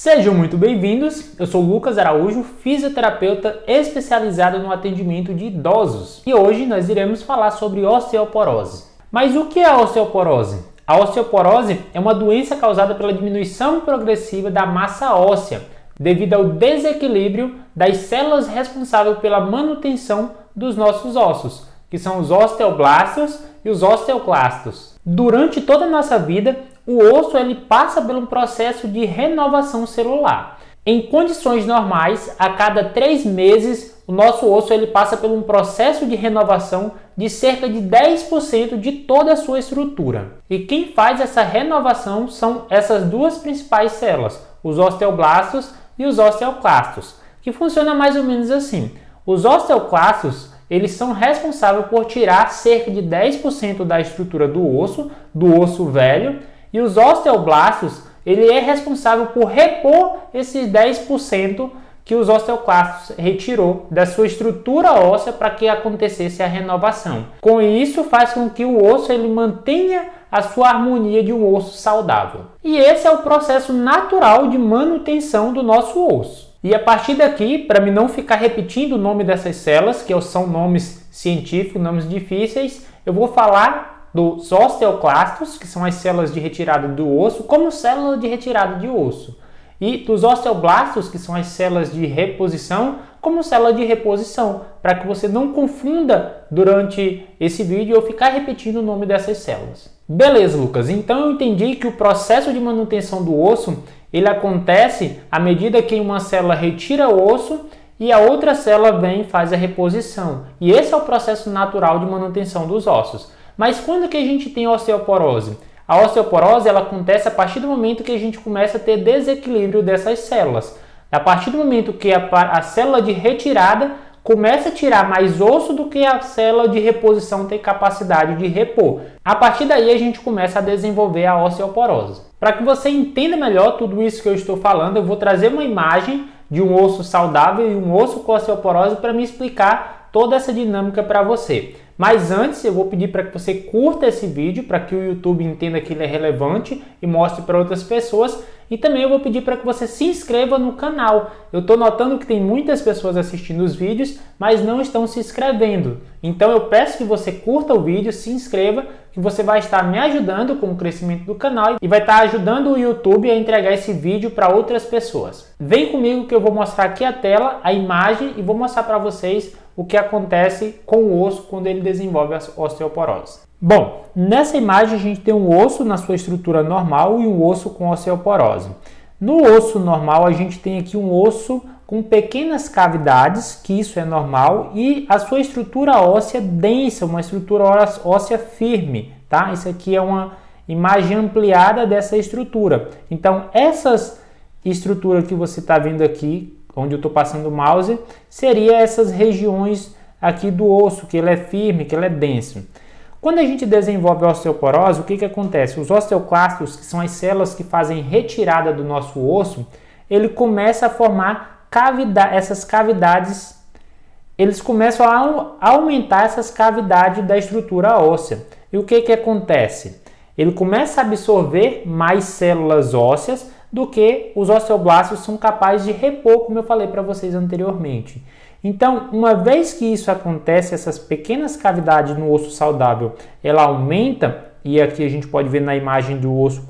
Sejam muito bem-vindos, eu sou Lucas Araújo, fisioterapeuta especializado no atendimento de idosos. E hoje nós iremos falar sobre osteoporose. Mas o que é a osteoporose? A osteoporose é uma doença causada pela diminuição progressiva da massa óssea, devido ao desequilíbrio das células responsáveis pela manutenção dos nossos ossos, que são os osteoblastos e os osteoclastos. Durante toda a nossa vida, o osso passa por um processo de renovação celular. Em condições normais, a cada 3 meses, o nosso osso passa por um processo de renovação de cerca de 10% de toda a sua estrutura. E quem faz essa renovação são essas duas principais células, os osteoblastos e os osteoclastos, que funciona mais ou menos assim. Os osteoclastos eles são responsáveis por tirar cerca de 10% da estrutura do osso velho, e os osteoblastos, ele é responsável por repor esses 10% que os osteoclastos retirou da sua estrutura óssea para que acontecesse a renovação. Com isso, faz com que o osso mantenha a sua harmonia de um osso saudável. E esse é o processo natural de manutenção do nosso osso. E a partir daqui, para mim não ficar repetindo o nome dessas células, que são nomes científicos, nomes difíceis, eu vou falar dos osteoclastos, que são as células de retirada do osso, como célula de retirada de osso. E dos osteoblastos, que são as células de reposição, como célula de reposição, para que você não confunda durante esse vídeo eu ficar repetindo o nome dessas células. Beleza, Lucas, então eu entendi que o processo de manutenção do osso ele acontece à medida que uma célula retira o osso e a outra célula vem e faz a reposição. E esse é o processo natural de manutenção dos ossos. Mas quando que a gente tem osteoporose? A osteoporose ela acontece a partir do momento que a gente começa a ter desequilíbrio dessas células. A partir do momento que a célula de retirada começa a tirar mais osso do que a célula de reposição tem capacidade de repor. A partir daí a gente começa a desenvolver a osteoporose. Para que você entenda melhor tudo isso que eu estou falando, eu vou trazer uma imagem de um osso saudável e um osso com osteoporose para me explicar toda essa dinâmica para você. Mas antes eu vou pedir para que você curta esse vídeo para que o YouTube entenda que ele é relevante e mostre para outras pessoas. E também eu vou pedir para que você se inscreva no canal. Eu estou notando que tem muitas pessoas assistindo os vídeos, mas não estão se inscrevendo. Então eu peço que você curta o vídeo, se inscreva, que você vai estar me ajudando com o crescimento do canal e vai estar ajudando o YouTube a entregar esse vídeo para outras pessoas. Vem comigo que eu vou mostrar aqui a tela, a imagem e vou mostrar para vocês o que acontece com o osso quando ele desenvolve a osteoporose. Bom, nessa imagem a gente tem um osso na sua estrutura normal e um osso com osteoporose. No osso normal a gente tem aqui um osso com pequenas cavidades, que isso é normal, e a sua estrutura óssea densa, uma estrutura óssea firme, tá? Isso aqui é uma imagem ampliada dessa estrutura. Então essas estruturas que você está vendo aqui, onde eu estou passando o mouse, seria essas regiões aqui do osso, que ele é firme, que ele é denso. Quando a gente desenvolve a osteoporose, o que acontece? Os osteoclastos, que são as células que fazem retirada do nosso osso, ele começa a formar essas cavidades, eles começam a aumentar essas cavidades da estrutura óssea. E o que acontece? Ele começa a absorver mais células ósseas do que os osteoblastos são capazes de repor, como eu falei para vocês anteriormente. Então, uma vez que isso acontece, essas pequenas cavidades no osso saudável, ela aumenta, e aqui a gente pode ver na imagem do osso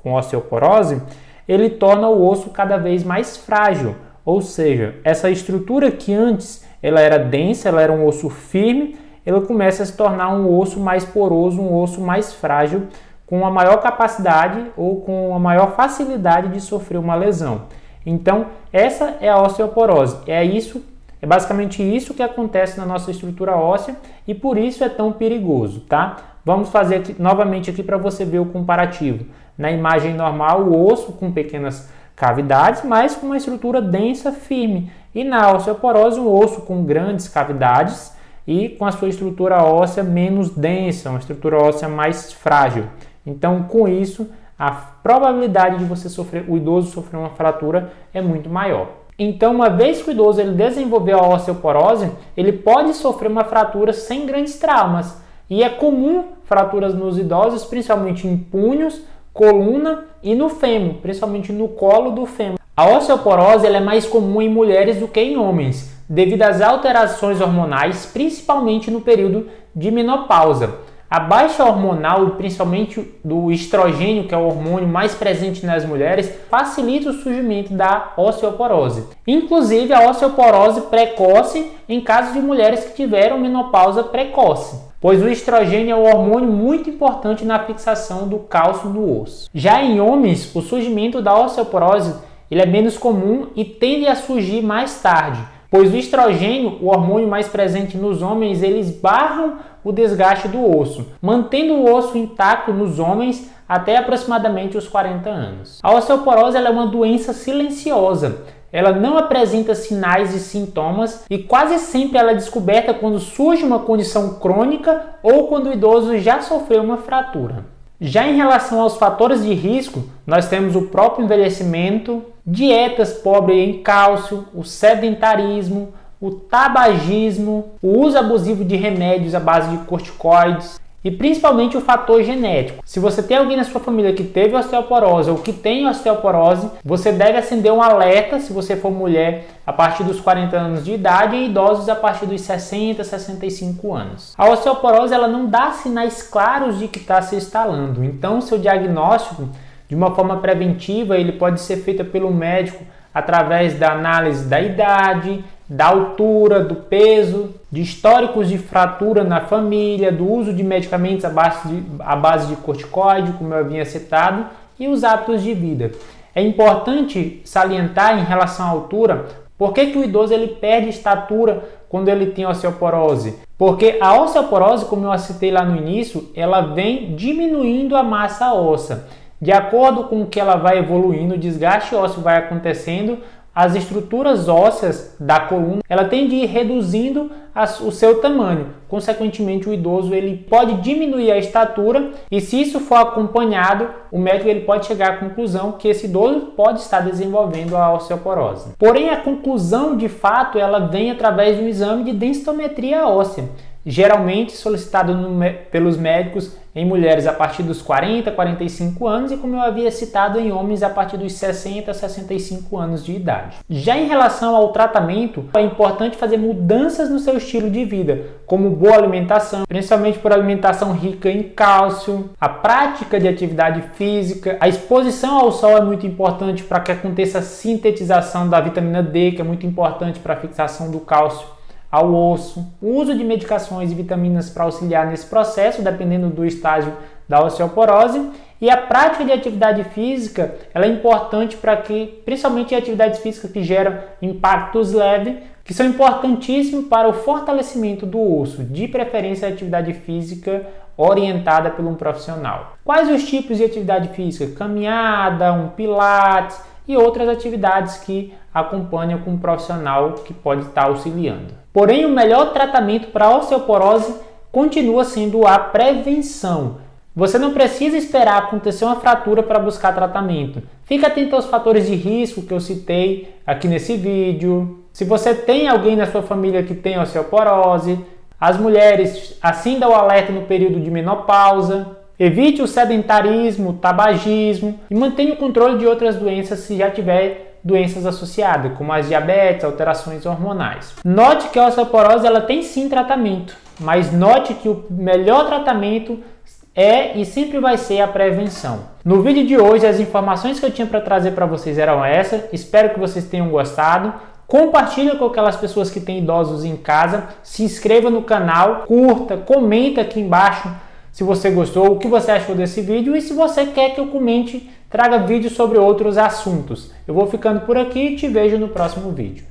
com osteoporose, ele torna o osso cada vez mais frágil, ou seja, essa estrutura que antes ela era densa, ela era um osso firme, ela começa a se tornar um osso mais poroso, um osso mais frágil, com uma maior capacidade ou com uma maior facilidade de sofrer uma lesão. Então, essa é a osteoporose. É basicamente isso que acontece na nossa estrutura óssea e por isso é tão perigoso, tá? Vamos fazer aqui, novamente aqui para você ver o comparativo. Na imagem normal, o osso com pequenas cavidades, mas com uma estrutura densa, firme. E na osteoporose, um osso com grandes cavidades e com a sua estrutura óssea menos densa, uma estrutura óssea mais frágil. Então, com isso, a probabilidade de o idoso sofrer uma fratura é muito maior. Então, uma vez que o idoso desenvolveu a osteoporose, ele pode sofrer uma fratura sem grandes traumas. E é comum fraturas nos idosos, principalmente em punhos, coluna e no fêmur, principalmente no colo do fêmur. A osteoporose ela é mais comum em mulheres do que em homens, devido às alterações hormonais, principalmente no período de menopausa. A baixa hormonal, principalmente do estrogênio, que é o hormônio mais presente nas mulheres, facilita o surgimento da osteoporose. Inclusive a osteoporose precoce em casos de mulheres que tiveram menopausa precoce, pois o estrogênio é um hormônio muito importante na fixação do cálcio no osso. Já em homens, o surgimento da osteoporose ele é menos comum e tende a surgir mais tarde, pois o estrogênio, o hormônio mais presente nos homens, eles barram o desgaste do osso, mantendo o osso intacto nos homens até aproximadamente os 40 anos. A osteoporose ela é uma doença silenciosa. Ela não apresenta sinais e sintomas e quase sempre ela é descoberta quando surge uma condição crônica ou quando o idoso já sofreu uma fratura. Já em relação aos fatores de risco, nós temos o próprio envelhecimento, dietas pobres em cálcio, o sedentarismo, o tabagismo, o uso abusivo de remédios à base de corticoides e principalmente o fator genético. Se você tem alguém na sua família que teve osteoporose ou que tem osteoporose, você deve acender um alerta se você for mulher a partir dos 40 anos de idade e idosos a partir dos 60, 65 anos. A osteoporose ela não dá sinais claros de que está se instalando, então seu diagnóstico de uma forma preventiva ele pode ser feito pelo médico através da análise da idade, da altura, do peso, de históricos de fratura na família, do uso de medicamentos à base de corticoide, como eu havia citado, e os hábitos de vida. É importante salientar em relação à altura, por que o idoso ele perde estatura quando ele tem osteoporose? Porque a osteoporose, como eu citei lá no início, ela vem diminuindo a massa óssea. De acordo com que ela vai evoluindo, o desgaste ósseo vai acontecendo, as estruturas ósseas da coluna, ela tende a ir reduzindo o seu tamanho. Consequentemente, o idoso ele pode diminuir a estatura e se isso for acompanhado, o médico ele pode chegar à conclusão que esse idoso pode estar desenvolvendo a osteoporose. Porém, a conclusão de fato ela vem através de um exame de densitometria óssea, geralmente solicitado pelos médicos em mulheres a partir dos 40, 45 anos e, como eu havia citado, em homens a partir dos 60, 65 anos de idade. Já em relação ao tratamento, é importante fazer mudanças no seu estilo de vida, como boa alimentação, principalmente por alimentação rica em cálcio, a prática de atividade física, a exposição ao sol é muito importante para que aconteça a sintetização da vitamina D, que é muito importante para a fixação do cálcio ao osso, o uso de medicações e vitaminas para auxiliar nesse processo, dependendo do estágio da osteoporose, e a prática de atividade física ela é importante para que, principalmente atividades físicas que geram impactos leves, que são importantíssimos para o fortalecimento do osso, de preferência a atividade física orientada por um profissional. Quais os tipos de atividade física? Caminhada, um pilates e outras atividades que acompanham com um profissional que pode estar auxiliando. Porém, o melhor tratamento para a osteoporose continua sendo a prevenção. Você não precisa esperar acontecer uma fratura para buscar tratamento. Fique atento aos fatores de risco que eu citei aqui nesse vídeo. Se você tem alguém na sua família que tem osteoporose, as mulheres acenda o alerta no período de menopausa, evite o sedentarismo, o tabagismo e mantenha o controle de outras doenças se já tiver doenças associadas, como as diabetes, alterações hormonais. Note que a osteoporose ela tem sim tratamento, mas note que o melhor tratamento é e sempre vai ser a prevenção. No vídeo de hoje, as informações que eu tinha para trazer para vocês eram essas. Espero que vocês tenham gostado. Compartilha com aquelas pessoas que têm idosos em casa. Se inscreva no canal, curta, comenta aqui embaixo se você gostou, o que você achou desse vídeo e se você quer que eu comente, traga vídeos sobre outros assuntos. Eu vou ficando por aqui e te vejo no próximo vídeo.